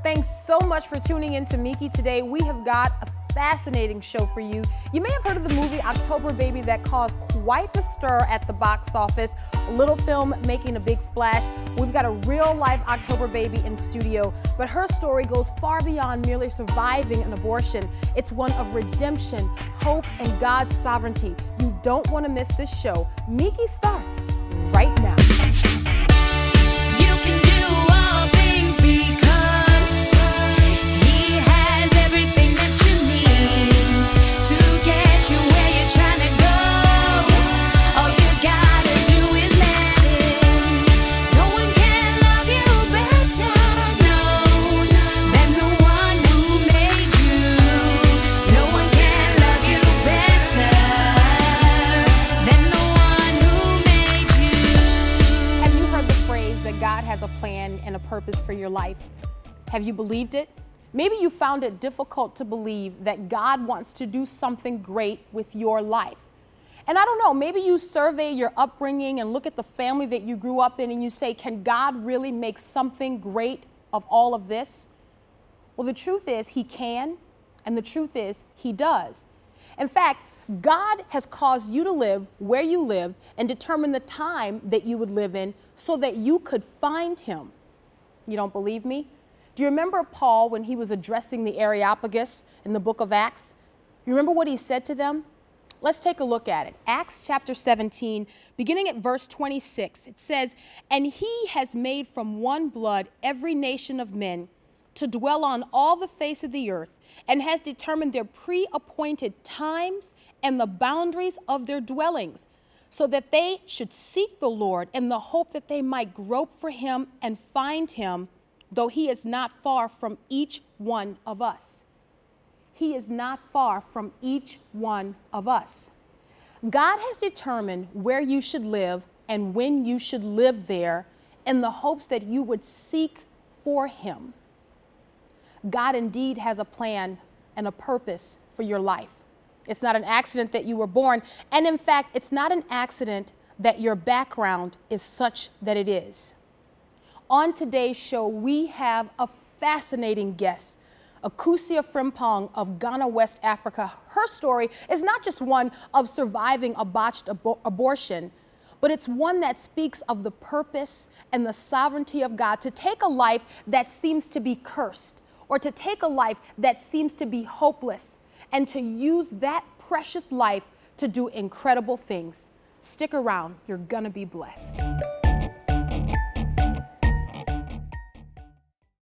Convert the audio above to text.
Thanks so much for tuning in to Meeke today. We have got a fascinating show for you. You may have heard of the movie October Baby that caused quite the stir at the box office. A little film making a big splash. We've got a real-life October Baby in studio, but her story goes far beyond merely surviving an abortion. It's one of redemption, hope, and God's sovereignty. You don't want to miss this show. Meeke starts right now. God has a plan and a purpose for your life. Have you believed it? Maybe you found it difficult to believe that God wants to do something great with your life. And I don't know, maybe you survey your upbringing and look at the family that you grew up in and you say, can God really make something great of all of this? Well, the truth is He can, and the truth is He does. In fact, God has caused you to live where you live and determine the time that you would live in so that you could find Him. You don't believe me? Do you remember Paul when he was addressing the Areopagus in the book of Acts? You remember what he said to them? Let's take a look at it. Acts chapter 17, beginning at verse 26, it says, "And He has made from one blood every nation of men to dwell on all the face of the earth, and has determined their pre-appointed times and the boundaries of their dwellings, so that they should seek the Lord in the hope that they might grope for Him and find Him, though He is not far from each one of us." He is not far from each one of us. God has determined where you should live and when you should live there in the hopes that you would seek for Him. God indeed has a plan and a purpose for your life. It's not an accident that you were born, and in fact, it's not an accident that your background is such that it is. On today's show, we have a fascinating guest, Akosua Frimpong of Ghana, West Africa. Her story is not just one of surviving a botched abortion, but it's one that speaks of the purpose and the sovereignty of God to take a life that seems to be cursed, or to take a life that seems to be hopeless, and to use that precious life to do incredible things. Stick around, you're gonna be blessed.